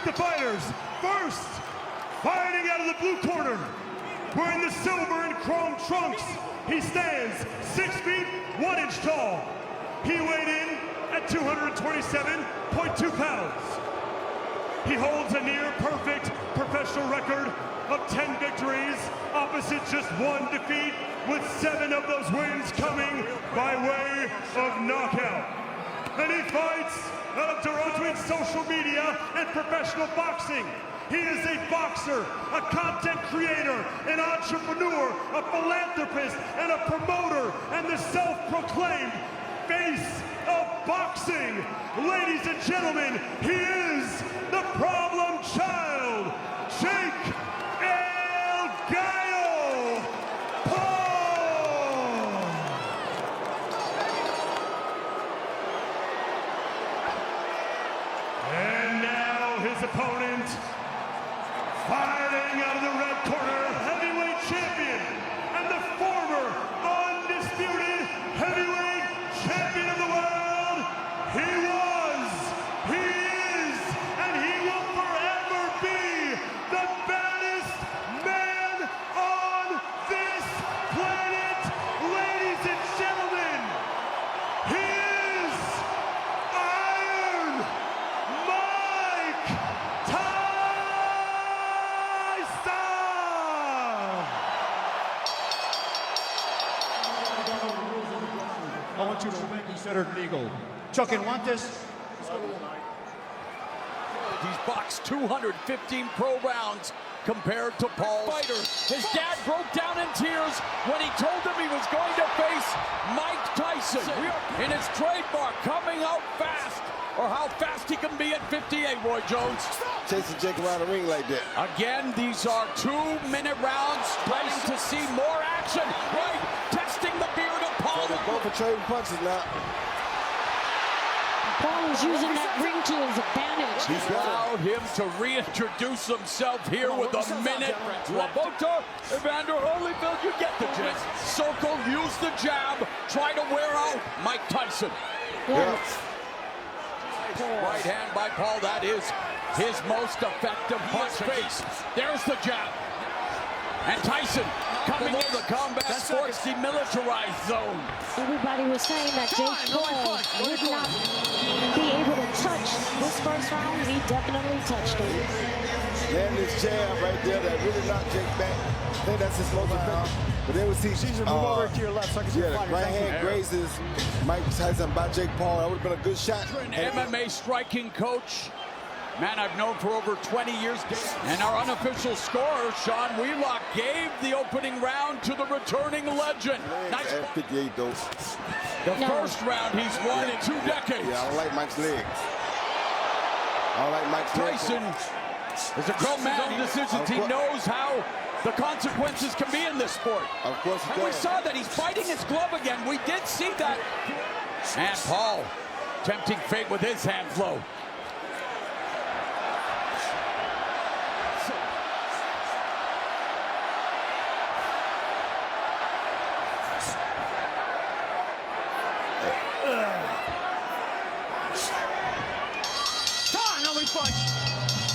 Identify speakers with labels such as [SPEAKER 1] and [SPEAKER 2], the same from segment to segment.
[SPEAKER 1] the fighters. First, fighting out of the blue corner, wearing the silver and chrome trunks, he stands 6 feet 1 inch tall. He weighed in at 227.2 pounds. He holds a near-perfect professional record of 10 victories, opposite just 1 defeat, with 7 of those wins coming by way of knockout. And he fights out of Toronto in social media and professional boxing. He is a boxer, a content creator, an entrepreneur, a philanthropist, and a promoter, and the self-proclaimed face of boxing. Ladies and gentlemen, he is the problem child, Jake El Gallo Paul. And now his opponent, fighting out of the red corner, heavyweight champion and the former undisputed heavyweight champion of the world. He was, he is, and he will forever be the baddest man on this planet. Ladies and gentlemen, he is Iron Mike Tyson.
[SPEAKER 2] I want you to be considered legal. Chuck and want this?
[SPEAKER 3] He's boxed 215 pro rounds compared to Paul's fighter. His dad broke down in tears when he told him he was going to face Mike Tyson in his trademark coming out fast, or how fast he can be at 58, Roy Jones.
[SPEAKER 4] Chasing Jake around the ring like that.
[SPEAKER 3] Again, these are 2-minute rounds, planning to see more action. Right, testing the beard of Paul.
[SPEAKER 4] So they're both are trading punches now.
[SPEAKER 5] Paul is using that ring to his advantage.
[SPEAKER 3] He's allowed him to reintroduce himself here with a minute. Labota, Evander Holyfield, you get the gist. Circle, use the jab, try to wear out Mike Tyson.
[SPEAKER 5] Yes.
[SPEAKER 3] Right hand by Paul, that is his most effective punch face. There's the jab. And Tyson coming in the combat sports demilitarized zone.
[SPEAKER 5] Everybody was saying that Jake Paul would not be able to touch this first round. He definitely touched it.
[SPEAKER 4] Landing his jab right there that really knocked Jake back. I think that's his most effective. But then we see
[SPEAKER 2] Caesar, move over to your left so I can see the
[SPEAKER 4] the
[SPEAKER 2] fighter.
[SPEAKER 4] right
[SPEAKER 2] Thank you.
[SPEAKER 4] hand grazes Mike Tyson by Jake Paul. That would have been a good shot.
[SPEAKER 3] An MMA striking coach. Man I've known for over 20 years. And our unofficial scorer, Sean Wheelock, gave the opening round to the returning legend. Nice.
[SPEAKER 4] At 58 though.
[SPEAKER 3] The first round he's won in 2 decades.
[SPEAKER 4] Yeah, I don't like Mike's legs. I don't like Mike's legs.
[SPEAKER 3] Tyson is a grown man. Decisions. He knows how the consequences can be in this sport.
[SPEAKER 4] Of course he
[SPEAKER 3] And we
[SPEAKER 4] does.
[SPEAKER 3] saw that he's biting his glove again. We did see that. And Paul tempting fate with his hand flow.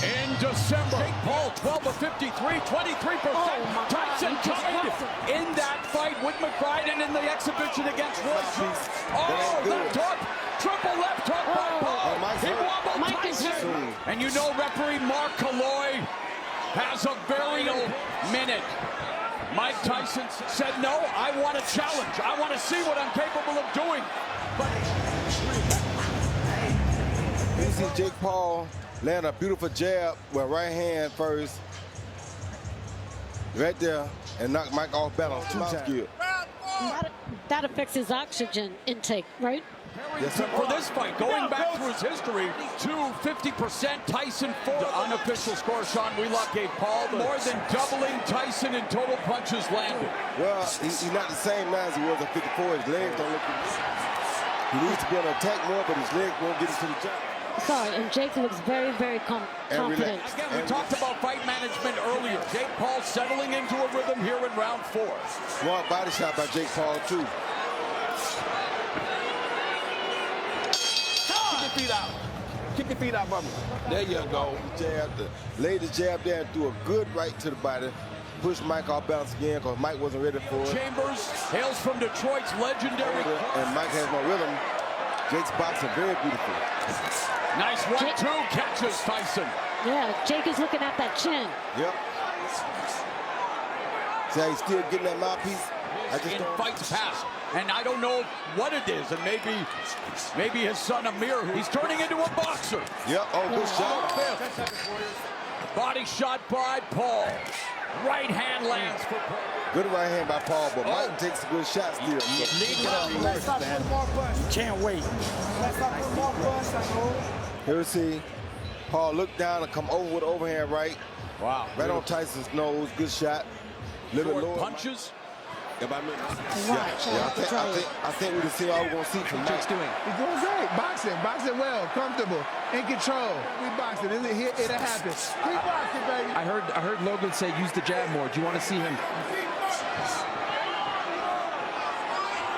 [SPEAKER 3] In December, Jake Paul, 12 of 53, 23%. Tyson tied in that fight with McBride and in the exhibition against Roy Jones. Oh, left hook, triple left hook by Paul. He wobbled
[SPEAKER 5] Mike is
[SPEAKER 3] Tyson.
[SPEAKER 5] hurt.
[SPEAKER 3] And you know referee Mark Calloy has a very minute. Mike Tyson said, no, I want a challenge. I want to see what I'm capable of doing. But
[SPEAKER 4] You see Jake Paul land a beautiful jab with right hand first. Right there. And knock Mike off balance. Good.
[SPEAKER 5] That affects his oxygen intake, right?
[SPEAKER 4] Yes, sir.
[SPEAKER 3] for this fight, going back through his history, to 50%, Tyson 4. The unofficial score, Sean Wheelock gave Paul more than doubling Tyson in total punches landed.
[SPEAKER 4] Well, he's not the same now as he was at 54. His legs don't look good. He needs to be on attack more, but his legs won't get him to the jump.
[SPEAKER 5] Sorry, and Jake looks very, very confident.
[SPEAKER 3] Again, we talked about fight management earlier. Jake Paul settling into a rhythm here in round 4.
[SPEAKER 4] Smart body shot by Jake Paul, too.
[SPEAKER 3] Keep your feet out.
[SPEAKER 2] Kick your feet out, brother. There you go.
[SPEAKER 4] Jab, laid the jab there and threw a good right to the body. Pushed Mike off balance again because Mike wasn't ready for it.
[SPEAKER 3] Chambers hails from Detroit's legendary.
[SPEAKER 4] And Mike has no rhythm. Jake's boxing very beautiful.
[SPEAKER 3] Nice 1-2 catches Tyson.
[SPEAKER 5] Yeah, Jake is looking at that chin.
[SPEAKER 4] Yep. See how he's still getting that mouthpiece? I just
[SPEAKER 3] In
[SPEAKER 4] don't...
[SPEAKER 3] fights past, and I don't know what it is, and maybe his son Amir, he's turning into a boxer.
[SPEAKER 4] Yep, oh, good shot.
[SPEAKER 3] Body shot by Paul. Right hand lands for Paul.
[SPEAKER 4] Good right hand by Paul, but Mike takes a good shot still.
[SPEAKER 6] You can't wait.
[SPEAKER 4] Here we see Paul look down and come over with overhand right.
[SPEAKER 3] Wow.
[SPEAKER 4] Right on Tyson's nose. Good shot. Little bit lower.
[SPEAKER 3] Punches.
[SPEAKER 4] I think we can see all we're going to see from Mike.
[SPEAKER 6] He's doing great. Boxing well, comfortable, in control. We boxing. It'll happen. Keep boxing, baby.
[SPEAKER 7] I heard Logan say use the jab more. Do you want to see him?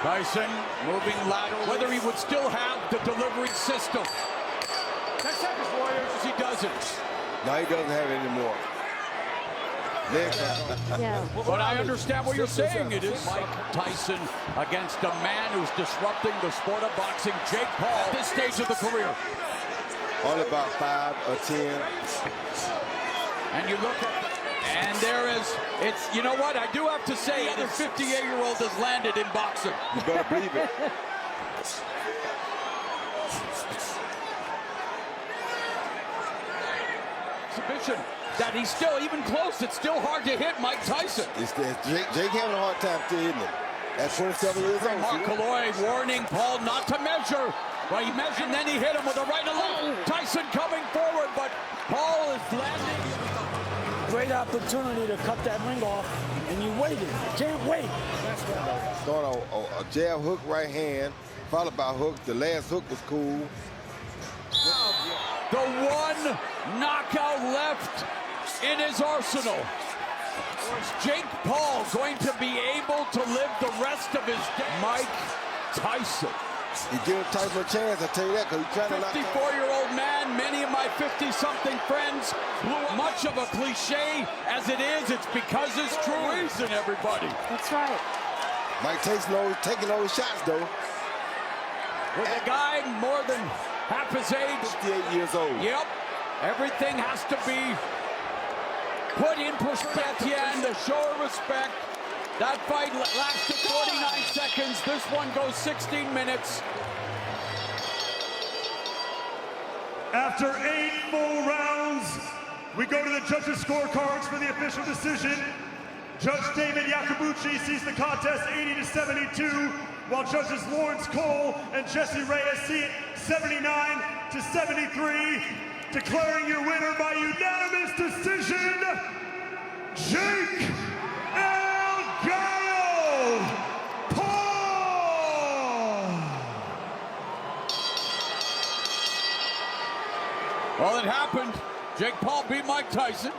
[SPEAKER 3] Tyson moving lateral. Whether he would still have the delivery system. 10 seconds, Warriors. He doesn't.
[SPEAKER 4] No, he doesn't have it anymore.
[SPEAKER 5] Yeah.
[SPEAKER 3] But I understand what you're saying. It is Mike Tyson against a man who's disrupting the sport of boxing, Jake Paul, at this stage of the career.
[SPEAKER 4] Only about 5 or 10.
[SPEAKER 3] And you look at and there is, it's, you know what, I do have to say, the 58-year-old has landed in boxing.
[SPEAKER 4] You better believe it.
[SPEAKER 3] Exhibition that he's still even close. It's still hard to hit Mike Tyson.
[SPEAKER 4] Jake having a hard time still hitting him. At 27 years old.
[SPEAKER 3] Mark Calloy warning Paul not to measure. Well, he measured and then he hit him with a right and left. Tyson coming forward, but Paul is landing.
[SPEAKER 8] Great opportunity to cut that ring off, and you waited. You can't wait.
[SPEAKER 4] Throwing a jab hook right hand, followed by hook. The last hook was cool.
[SPEAKER 3] The one knockout left in his arsenal. Is Jake Paul going to be able to live the rest of his day? Mike Tyson.
[SPEAKER 4] He gave Tyson a chance, I tell you that, because he's trying to knock him.
[SPEAKER 3] 54-year-old man, many of my 50-something friends blew up. Much of a cliche as it is, it's because it's true reason, everybody.
[SPEAKER 5] That's right.
[SPEAKER 4] Mike Tyson taking those shots, though.
[SPEAKER 3] With a guy more than half his age.
[SPEAKER 4] 58 years old.
[SPEAKER 3] Yep. Everything has to be put in perspective and to show respect. That fight lasted 49 seconds. This one goes 16 minutes.
[SPEAKER 1] After 8 full rounds, we go to the judges' scorecards for the official decision. Judge David Yacobucci sees the contest 80-72, while judges Lawrence Cole and Jesse Reyes see it 79-73. Declaring your winner by unanimous decision, Jake El Gallo Paul!
[SPEAKER 3] Well, it happened. Jake Paul beat Mike Tyson.